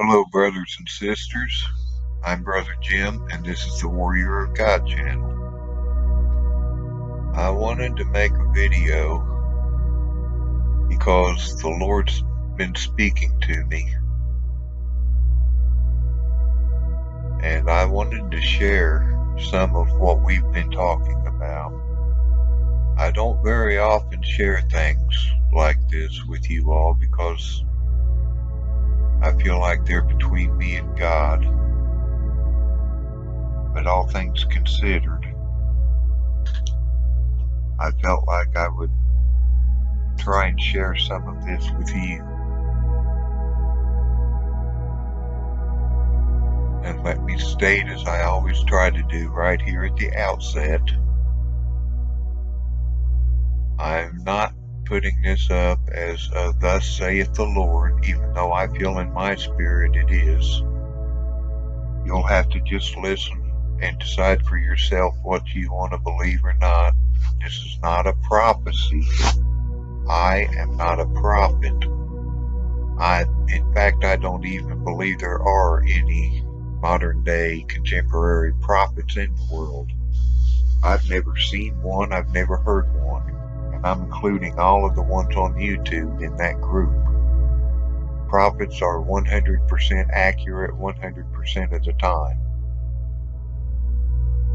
Hello, brothers and sisters. I'm Brother Jim, and this is the Warrior of God channel. I wanted to make a video because the Lord's been speaking to me, and I wanted to share some of what we've been talking about. I don't very often share things like this with you all because I feel like they're between me and God. But all things considered, I felt like I would try and share some of this with you. And let me state, as I always try to do right here at the outset, I'm not putting this up as a thus saith the Lord, even though I feel in my spirit it is. You'll have to just listen and decide for yourself what you want to believe or not. This is not a prophecy. I am not a prophet. In fact, I don't even believe there are any modern day contemporary prophets in the world. I've never seen one, I've never heard one, and I'm including all of the ones on YouTube in that group. Prophets are 100% accurate 100% of the time.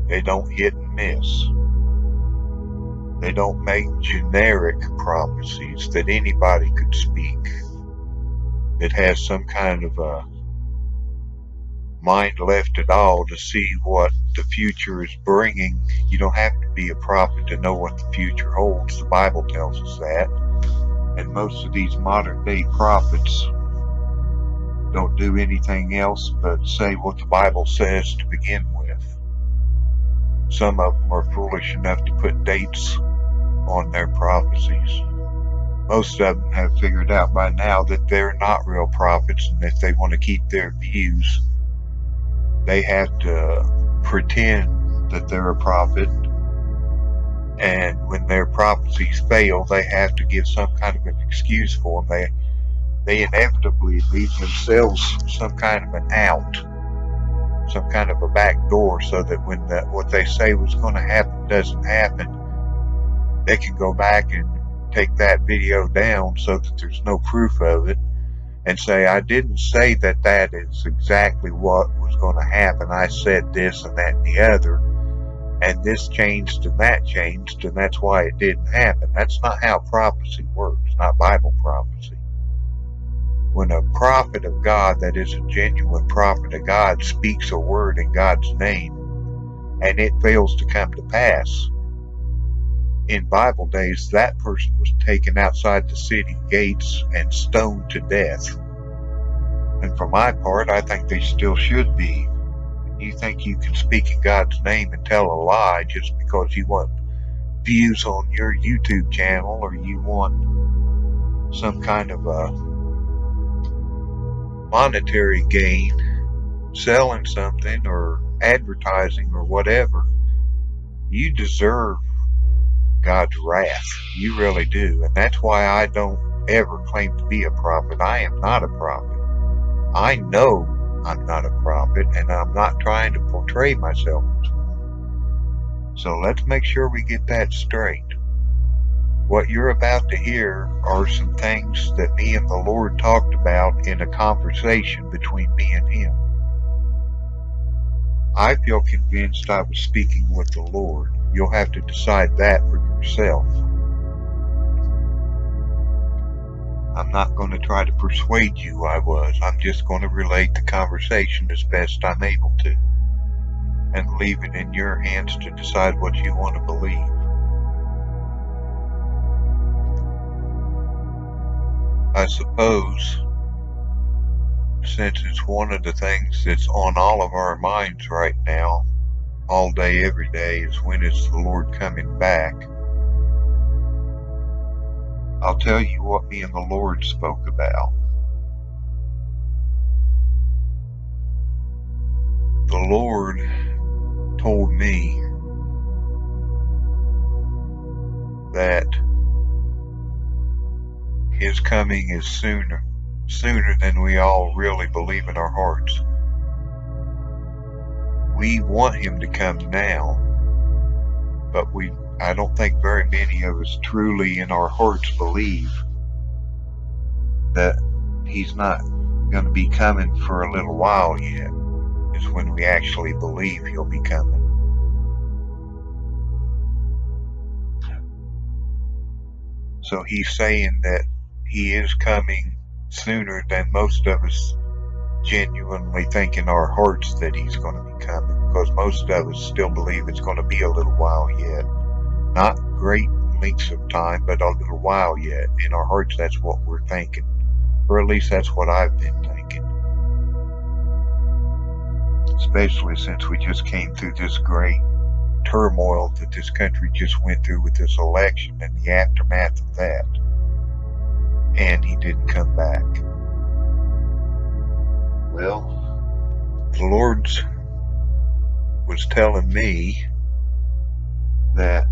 They don't hit and miss. They don't make generic prophecies that anybody could speak, that has some kind of a mind left at all to see what the future is bringing. You don't have to be a prophet to know what the future holds. The Bible tells us that. And most of these modern day prophets don't do anything else but say what the Bible says to begin with. Some of them are foolish enough to put dates on their prophecies. Most of them have figured out by now that they're not real prophets, and if they want to keep their views, they have to pretend that they're a prophet, and when their prophecies fail, they have to give some kind of an excuse for them. They inevitably leave themselves some kind of an out, some kind of a back door, so that when what they say was going to happen doesn't happen, they can go back and take that video down so that there's no proof of it, and say, I didn't say that that is exactly what was going to happen. I said this and that and the other, and this changed and that changed, and that's why it didn't happen. That's not how prophecy works, not Bible prophecy. When a prophet of God, that is a genuine prophet of God, speaks a word in God's name, and it fails to come to pass, in Bible days, that person was taken outside the city gates and stoned to death. And for my part, I think they still should be. You think you can speak in God's name and tell a lie just because you want views on your YouTube channel, or you want some kind of a monetary gain, selling something or advertising or whatever, you deserve God's wrath. You really do. And that's why I don't ever claim to be a prophet. I am not a prophet. I know I'm not a prophet, and I'm not trying to portray myself as one. So let's make sure we get that straight. What you're about to hear are some things that me and the Lord talked about in a conversation between me and Him. I feel convinced I was speaking with the Lord. You'll have to decide that for yourself. I'm not going to try to persuade you I was. I'm just going to relate the conversation as best I'm able to, and leave it in your hands to decide what you want to believe. I suppose, since it's one of the things that's on all of our minds right now, all day, every day, is when is the Lord coming back, I'll tell you what me and the Lord spoke about. The Lord told me that His coming is sooner than we all really believe in our hearts. We want him to come now, but I don't think very many of us truly in our hearts believe that he's not going to be coming for a little while yet. Is when we actually believe he'll be coming. So he's saying that he is coming sooner than most of us genuinely think in our hearts that he's going to be coming, because most of us still believe it's going to be a little while yet. Not great lengths of time, but a little while yet. In our hearts, that's what we're thinking. Or at least that's what I've been thinking. Especially since we just came through this great turmoil that this country just went through with this election and the aftermath of that. And he didn't come back. Well, the Lord was telling me that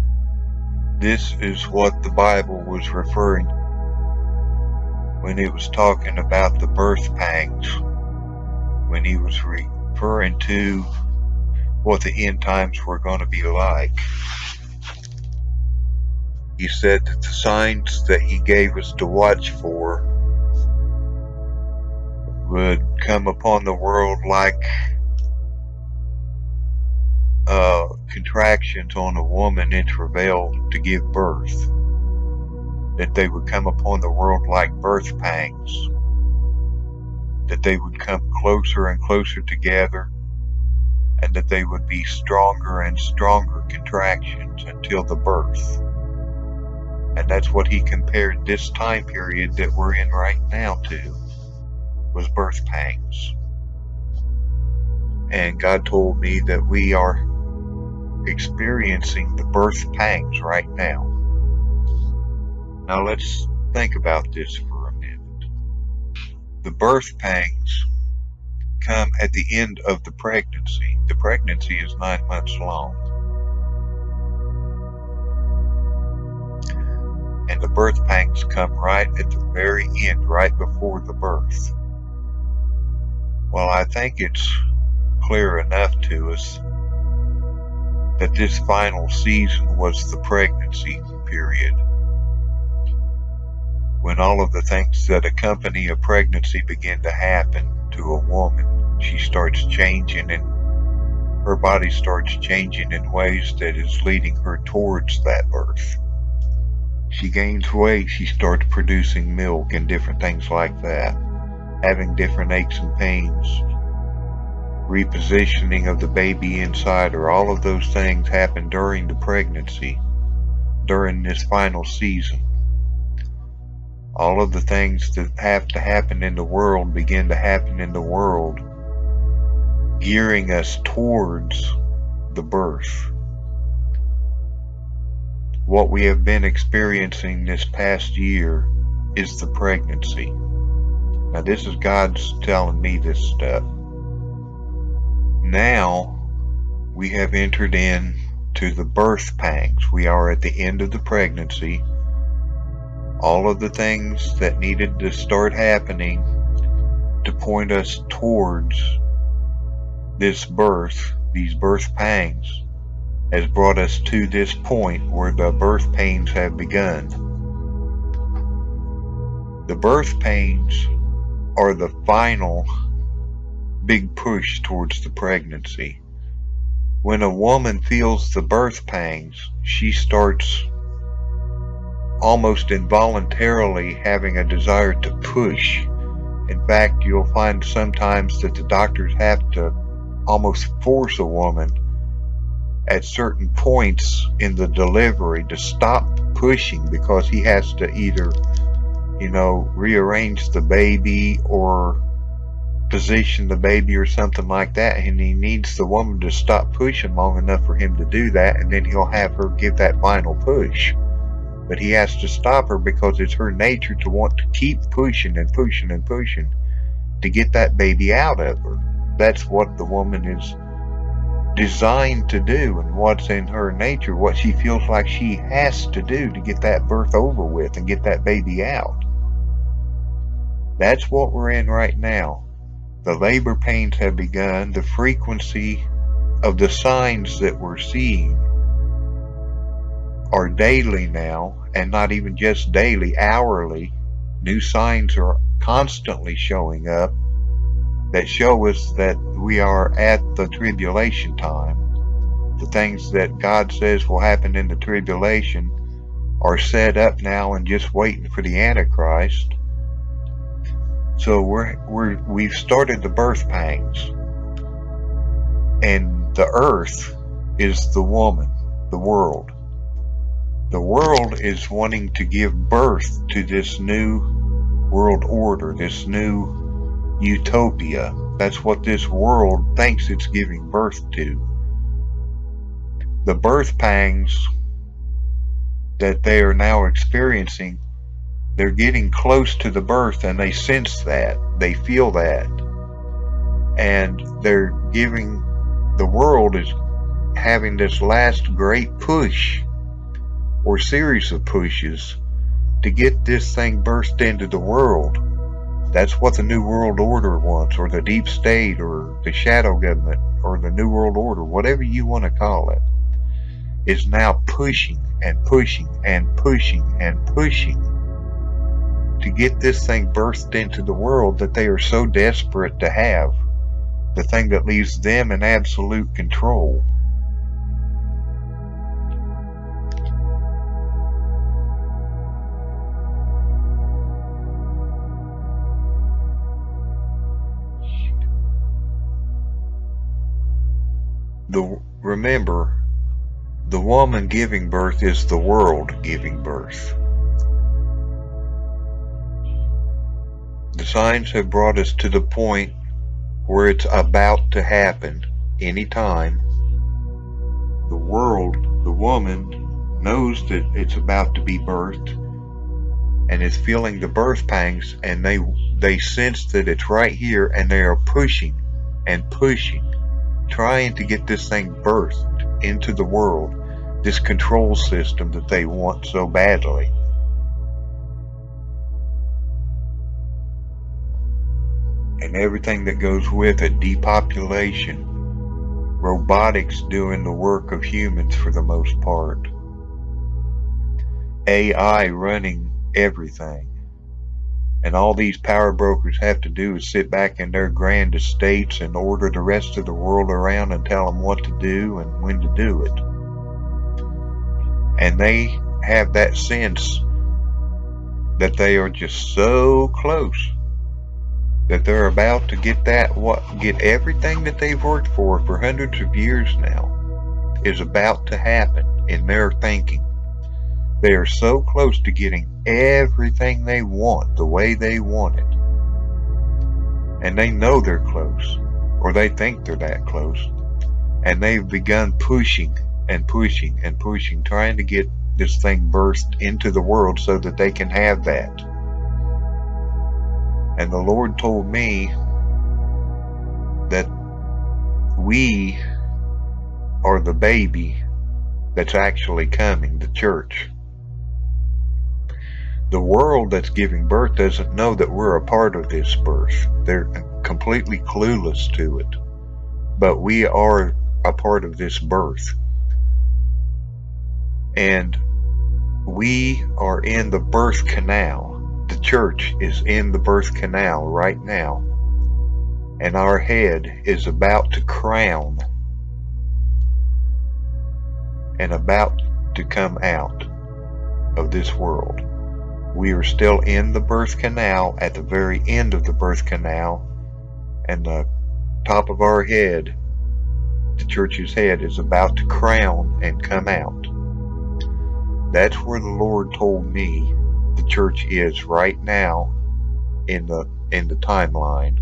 this is what the Bible was referring to when it was talking about the birth pangs, when he was referring to what the end times were going to be like. He said that the signs that he gave us to watch for would come upon the world like contractions on a woman in travail to give birth. That they would come upon the world like birth pangs. That they would come closer and closer together, and that they would be stronger and stronger contractions until the birth. And that's what he compared this time period that we're in right now to, was birth pangs. And God told me that we are experiencing the birth pangs right now. Now let's think about this for a minute. The birth pangs come at the end of the pregnancy. The pregnancy is 9 months long. And the birth pangs come right at the very end, right before the birth. Well, I think it's clear enough to us that this final season was the pregnancy period, when all of the things that accompany a pregnancy begin to happen to a woman. She starts changing, and her body starts changing in ways that is leading her towards that birth. She gains weight, she starts producing milk and different things like that, having different aches and pains, repositioning of the baby inside her. All of those things happen during the pregnancy, during this final season. All of the things that have to happen in the world begin to happen in the world, gearing us towards the birth. What we have been experiencing this past year is the pregnancy. Now this is God's telling me this stuff. Now we have entered into the birth pangs. We are at the end of the pregnancy. All of the things that needed to start happening to point us towards this birth, these birth pangs, has brought us to this point where the birth pains have begun. The birth pains are the final big push towards the pregnancy. When a woman feels the birth pangs, she starts almost involuntarily having a desire to push. In fact, you'll find sometimes that the doctors have to almost force a woman at certain points in the delivery to stop pushing, because he has to either, rearrange the baby or position the baby or something like that, and he needs the woman to stop pushing long enough for him to do that, and then he'll have her give that final push. But he has to stop her because it's her nature to want to keep pushing and pushing and pushing to get that baby out of her. That's what the woman is designed to do, and what's in her nature, what she feels like she has to do to get that birth over with and get that baby out. That's what we're in right now. The labor pains have begun. The frequency of the signs that we're seeing are daily now, and not even just daily, hourly. New signs are constantly showing up that show us that we are at the tribulation time. The things that God says will happen in the tribulation are set up now and just waiting for the Antichrist. So we've started the birth pangs, and the earth is the woman, the world. The world is wanting to give birth to this new world order, this new utopia. That's what this world thinks it's giving birth to. The birth pangs that they are now experiencing, they're getting close to the birth, and they sense that, they feel that, and they're giving, the world is having this last great push or series of pushes to get this thing burst into the world. That's what the New World Order wants, or the deep state, or the shadow government, or the New World Order, whatever you want to call it, is now pushing and pushing and pushing and pushing to get this thing burst into the world that they are so desperate to have, the thing that leaves them in absolute control. Remember, the woman giving birth is the world giving birth. The signs have brought us to the point where it's about to happen anytime. The world, the woman, knows that it's about to be birthed and is feeling the birth pangs, and they sense that it's right here, and they are pushing and pushing, trying to get this thing birthed into the world, this control system that they want so badly. And everything that goes with it, depopulation, robotics doing the work of humans for the most part, AI running everything. And all these power brokers have to do is sit back in their grand estates and order the rest of the world around and tell them what to do and when to do it. And they have that sense that they are just so close, that they're about to get get everything that they've worked for hundreds of years now is about to happen in their thinking. They are so close to getting everything they want the way they want it. And they know they're close, or they think they're that close. And they've begun pushing and pushing and pushing, trying to get this thing burst into the world so that they can have that. And the Lord told me that we are the baby that's actually coming, the church. The world that's giving birth doesn't know that we're a part of this birth. They're completely clueless to it. But we are a part of this birth. And we are in the birth canal. The church is in the birth canal right now. And our head is about to crown and about to come out of this world. We are still in the birth canal, at the very end of the birth canal, and the top of our head, the church's head, is about to crown and come out. That's where the Lord told me the church is right now in the timeline.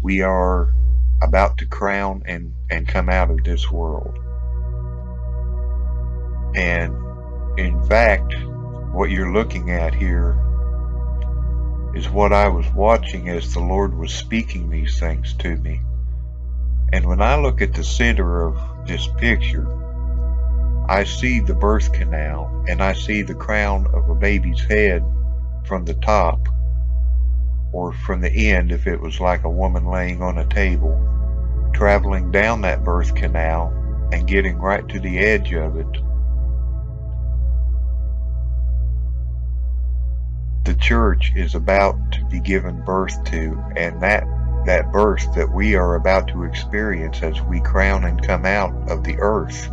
We are about to crown and come out of this world. And in fact, what you're looking at here is what I was watching as the Lord was speaking these things to me. And when I look at the center of this picture, I see the birth canal, and I see the crown of a baby's head from the top, or from the end if it was like a woman laying on a table, traveling down that birth canal and getting right to the edge of it. The church is about to be given birth to, and that birth that we are about to experience as we crown and come out of the earth,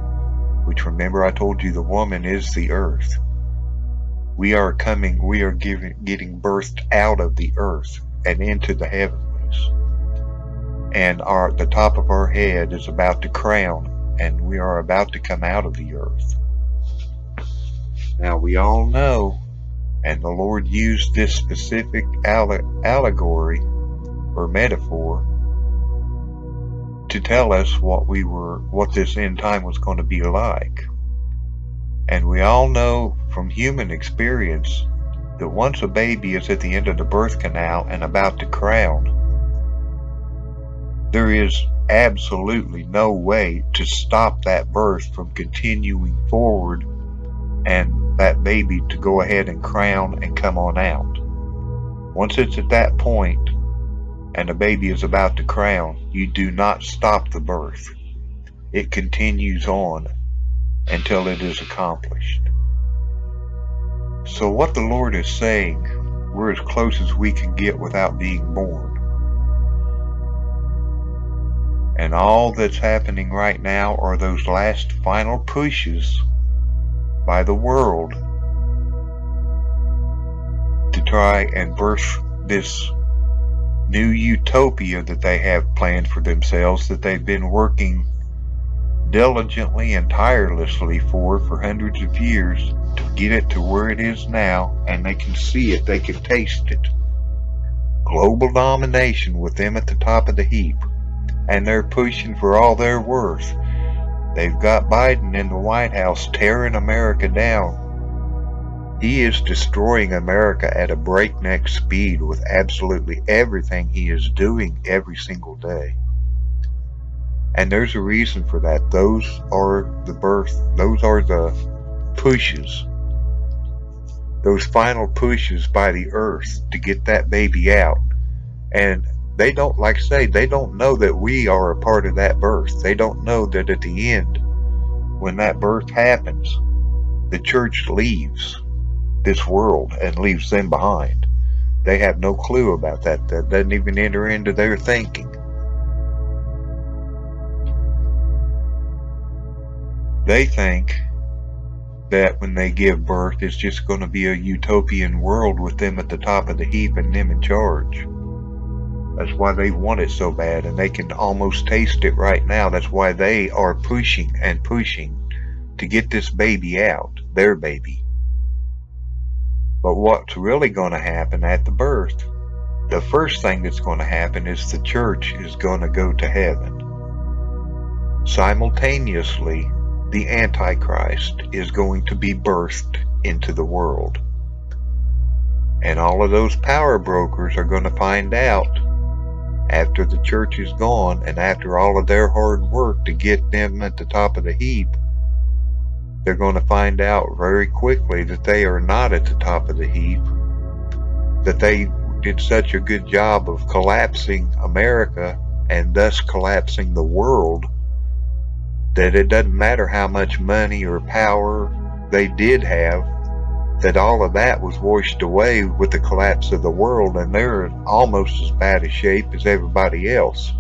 which, remember, I told you the woman is the earth. We are getting birthed out of the earth and into the heavenlies. And the top of our head is about to crown, and we are about to come out of the earth. Now we all know, and the Lord used this specific allegory or metaphor to tell us what this end time was going to be like. And we all know from human experience that once a baby is at the end of the birth canal and about to crown, there is absolutely no way to stop that birth from continuing forward and that baby to go ahead and crown and come on out. Once it's at that point and the baby is about to crown, you do not stop the birth. It continues on until it is accomplished. So what the Lord is saying, we're as close as we can get without being born. And all that's happening right now are those last final pushes by the world to try and birth this new utopia that they have planned for themselves, that they've been working diligently and tirelessly for hundreds of years to get it to where it is now, and they can see it, they can taste it. Global domination with them at the top of the heap, and they're pushing for all they're worth. They've got Biden in the White House tearing America down. He is destroying America at a breakneck speed with absolutely everything he is doing every single day. And there's a reason for that. Those are the pushes. Those final pushes by the earth to get that baby out. And they don't, like I say, they don't know that we are a part of that birth. They don't know that at the end, when that birth happens, the church leaves this world and leaves them behind. They have no clue about that. That doesn't even enter into their thinking. They think that when they give birth, it's just going to be a utopian world with them at the top of the heap and them in charge. That's why they want it so bad, and they can almost taste it right now. That's why they are pushing and pushing to get this baby out, their baby. But what's really going to happen at the birth, the first thing that's going to happen is the church is going to go to heaven. Simultaneously, the Antichrist is going to be birthed into the world. And all of those power brokers are going to find out, after the church is gone and after all of their hard work to get them at the top of the heap, they're going to find out very quickly that they are not at the top of the heap, that they did such a good job of collapsing America and thus collapsing the world, that it doesn't matter how much money or power they did have, that all of that was washed away with the collapse of the world, and they're almost as bad a shape as everybody else.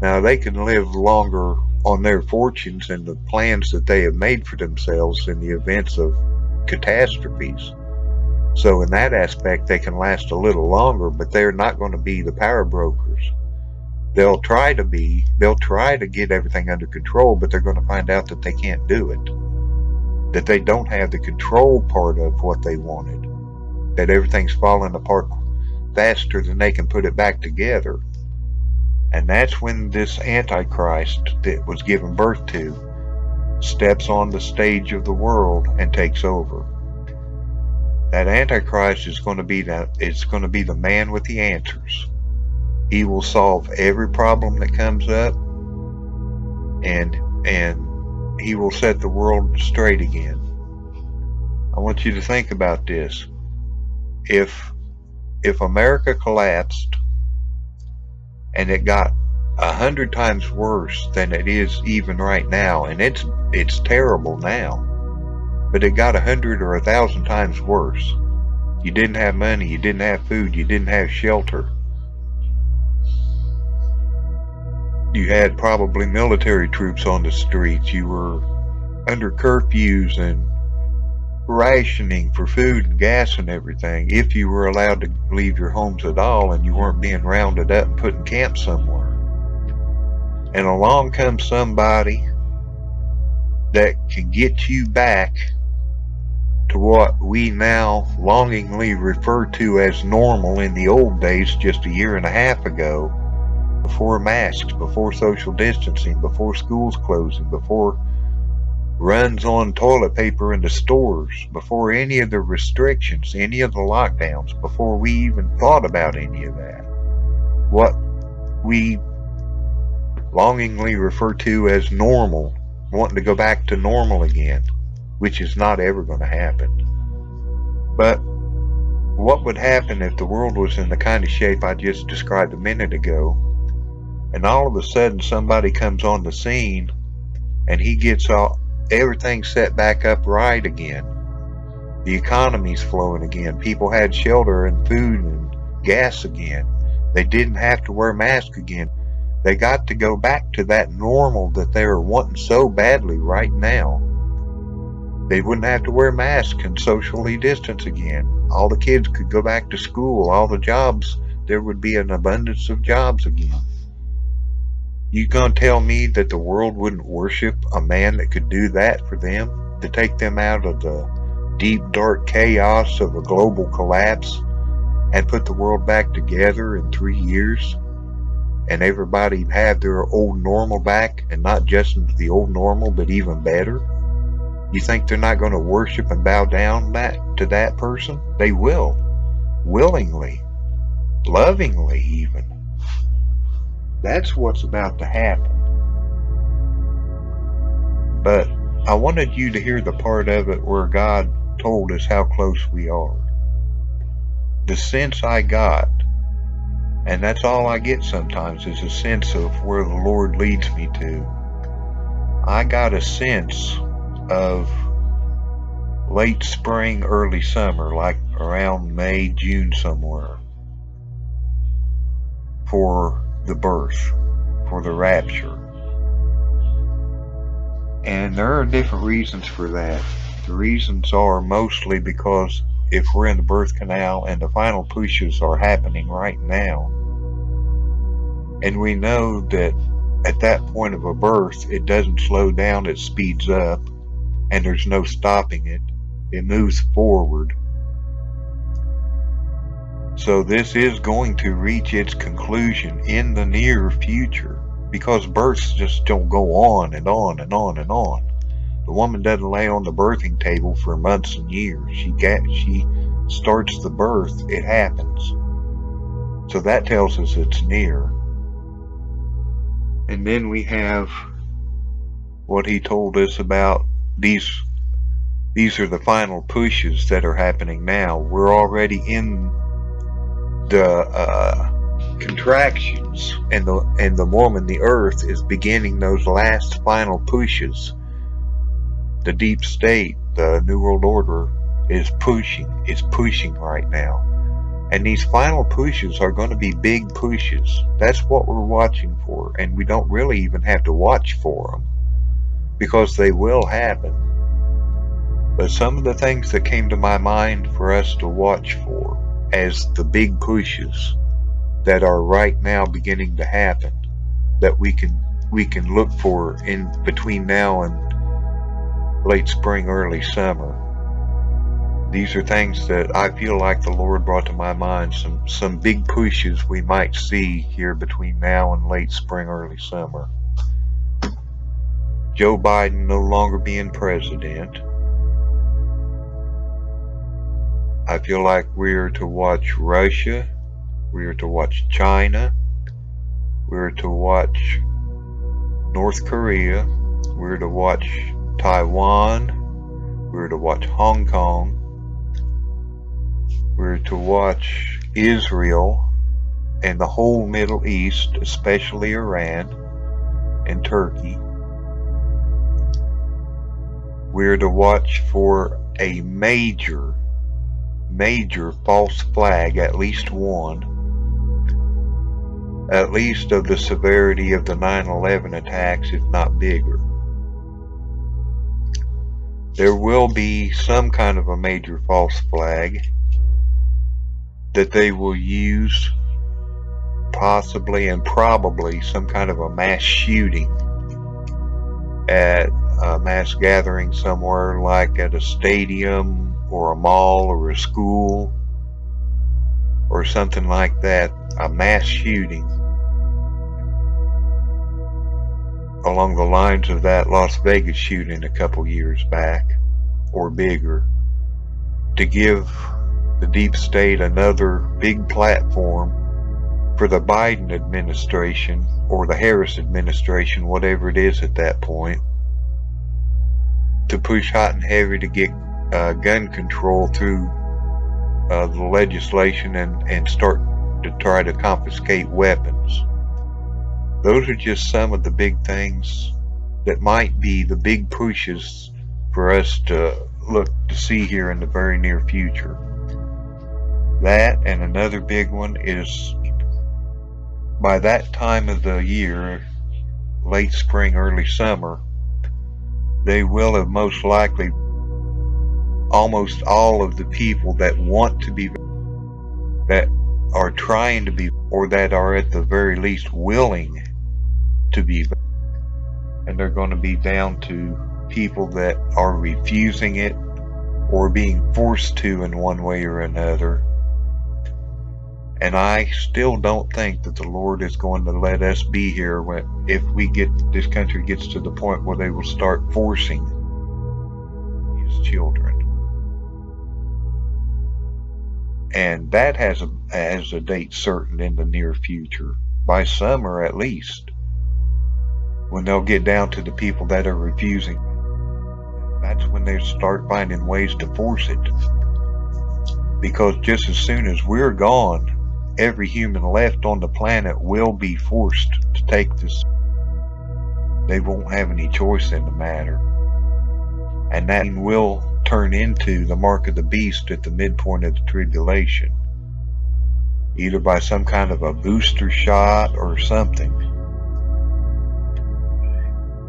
Now, they can live longer on their fortunes and the plans that they have made for themselves in the events of catastrophes. So in that aspect, they can last a little longer, but they're not going to be the power brokers. They'll try to get everything under control, but they're going to find out that they can't do it. That they don't have the control part of what they wanted. That everything's falling apart faster than they can put it back together. And that's when this Antichrist that was given birth to steps on the stage of the world and takes over. That Antichrist is going to be the man with the answers. He will solve every problem that comes up, and he will set the world straight again. I want you to think about this. If if America collapsed and it got 100 times worse than it is even right now, and it's terrible now, but it got 100 or 1,000 times worse. You didn't have money, you didn't have food, you didn't have shelter. You had probably military troops on the streets. You were under curfews and rationing for food and gas and everything, if you were allowed to leave your homes at all and you weren't being rounded up and put in camp somewhere. And along comes somebody that can get you back to what we now longingly refer to as normal in the old days just a year and a half ago, before masks, before social distancing, before schools closing, before runs on toilet paper in the stores, before any of the restrictions, any of the lockdowns, before we even thought about any of that. What we longingly refer to as normal, wanting to go back to normal again, which is not ever going to happen. But what would happen if the world was in the kind of shape I just described a minute ago, and all of a sudden somebody comes on the scene and he gets everything set back up right again? The economy's flowing again. People had shelter and food and gas again. They didn't have to wear masks again. They got to go back to that normal that they are wanting so badly right now. They wouldn't have to wear masks and socially distance again. All the kids could go back to school. All the jobs, there would be an abundance of jobs again. You gonna tell me that the world wouldn't worship a man that could do that for them? To take them out of the deep, dark chaos of a global collapse and put the world back together in 3 years? And everybody'd have their old normal back, and not just the old normal, but even better? You think they're not going to worship and bow down to that person? They will. Willingly. Lovingly even. That's what's about to happen. But I wanted you to hear the part of it where God told us how close we are. The sense I got, and that's all I get sometimes, is a sense of where the Lord leads me to. I got a sense of late spring, early summer, like around May, June somewhere, for the birth, for the rapture. And there are different reasons for that. The reasons are mostly because if we're in the birth canal and the final pushes are happening right now, and we know that at that point of a birth, it doesn't slow down, it speeds up, and there's no stopping it. It moves forward. So this is going to reach its conclusion in the near future, because births just don't go on and on and on and on. The woman doesn't lay on the birthing table for months and years. She starts the birth, it happens. So that tells us it's near. And then we have what he told us about these are the final pushes that are happening now. We're already in the contractions, and the woman, the earth, is beginning those last final pushes. The deep state, the New World Order, is pushing right now. And these final pushes are going to be big pushes. That's what we're watching for. And we don't really even have to watch for them, because they will happen. But some of the things that came to my mind for us to watch for as the big pushes that are right now beginning to happen, that we can look for in between now and late spring, early summer. These are things that I feel like the Lord brought to my mind, some big pushes we might see here between now and late spring, early summer. Joe Biden no longer being president. I feel like we're to watch Russia, we're to watch China, we're to watch North Korea, we're to watch Taiwan, we're to watch Hong Kong, we're to watch Israel and the whole Middle East, especially Iran and Turkey. We're to watch for a major false flag, at least one, at least of the severity of the 9/11 attacks, if not bigger. There will be some kind of a major false flag that they will use, possibly and probably some kind of a mass shooting at a mass gathering somewhere, like at a stadium or a mall or a school or something like that. A mass shooting along the lines of that Las Vegas shooting a couple years back, or bigger, to give the deep state another big platform for the Biden administration or the Harris administration, whatever it is at that point, to push hot and heavy to get gun control through the legislation and start to try to confiscate weapons. Those are just some of the big things that might be the big pushes for us to look to see here in the very near future. That, and another big one is, by that time of the year, late spring, early summer, they will have most likely, almost all of the people that want to be, that are trying to be, or that are at the very least willing to be, and they're going to be down to people that are refusing it or being forced to in one way or another. And I still don't think that the Lord is going to let us be here if this country gets to the point where they will start forcing His children. And that has a date certain in the near future, by summer at least, when they'll get down to the people that are refusing. That's when they start finding ways to force it. Because just as soon as we're gone, every human left on the planet will be forced to take this. They won't have any choice in the matter. And that will turn into the mark of the beast at the midpoint of the tribulation, either by some kind of a booster shot or something.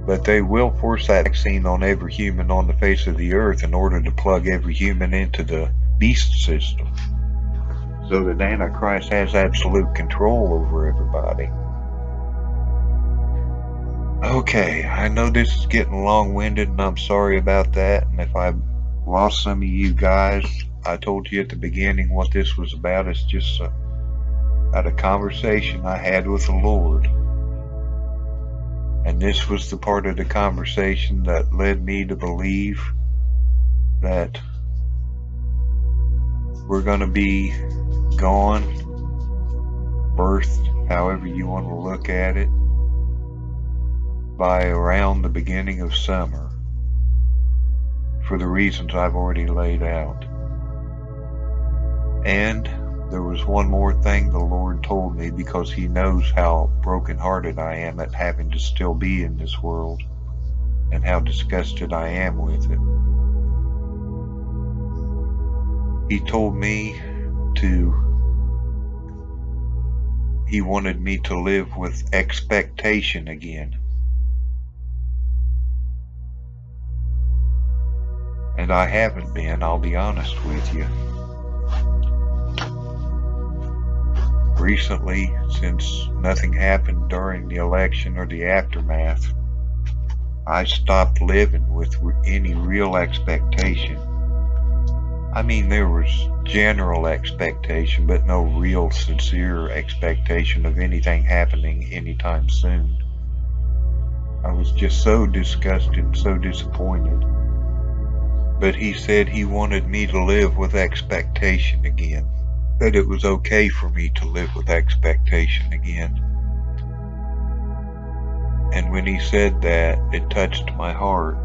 But they will force that vaccine on every human on the face of the earth in order to plug every human into the beast system, so that Antichrist has absolute control over everybody. Okay, I know this is getting long-winded, and I'm sorry about that. And if I lost some of you guys, I told you at the beginning what this was about. It's just about a conversation I had with the Lord. And this was the part of the conversation that led me to believe that we're going to be gone, birthed, however you want to look at it, by around the beginning of summer, for the reasons I've already laid out. And there was one more thing the Lord told me, because He knows how brokenhearted I am at having to still be in this world, and how disgusted I am with it. He told me He wanted me to live with expectation again. And I haven't been, I'll be honest with you. Recently, since nothing happened during the election or the aftermath, I stopped living with any real expectation. I mean, there was general expectation, but no real sincere expectation of anything happening anytime soon. I was just so disgusted and so disappointed. But He said He wanted me to live with expectation again. That it was okay for me to live with expectation again. And when He said that, it touched my heart.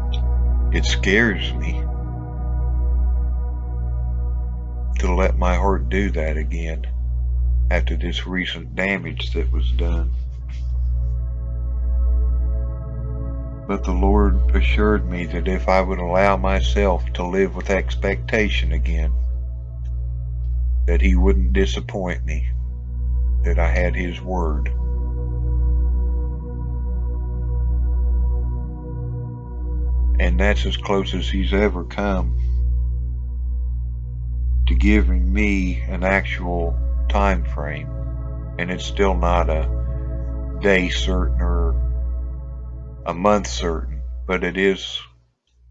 It scares me to let my heart do that again. after this recent damage that was done. But the Lord assured me that if I would allow myself to live with expectation again, that He wouldn't disappoint me, that I had His word. And that's as close as He's ever come to giving me an actual time frame. And it's still not a day certain or a month certain, but it is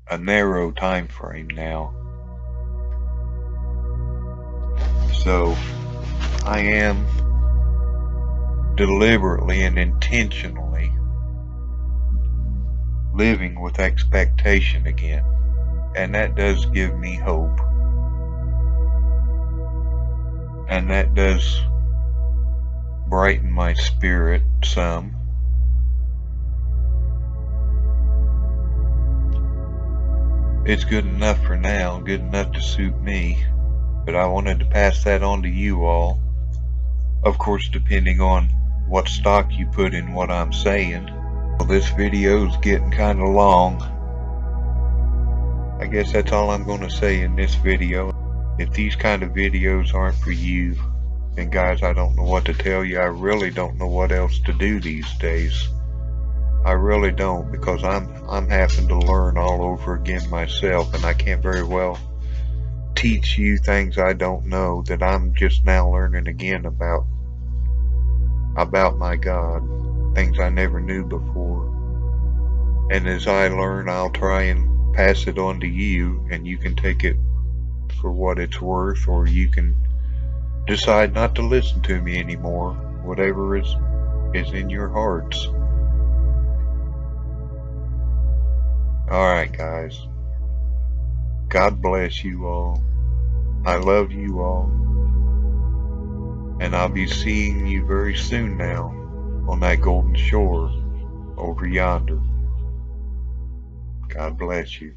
a narrow time frame now. So I am deliberately and intentionally living with expectation again, and that does give me hope, and that does brighten my spirit some. It's good enough for now, good enough to suit me, but I wanted to pass that on to you all. Of course, depending on what stock you put in what I'm saying. Well, this video's getting kind of long. I guess that's all I'm going to say in this video. If these kind of videos aren't for you, then guys, I don't know what to tell you. I really don't know what else to do these days. I really don't, because I'm having to learn all over again myself, and I can't very well teach you things I don't know, that I'm just now learning again about my God, things I never knew before. And as I learn, I'll try and pass it on to you, and you can take it for what it's worth, or you can decide not to listen to me anymore, whatever is in your hearts. Alright guys, God bless you all. I love you all, and I'll be seeing you very soon now on that golden shore over yonder. God bless you.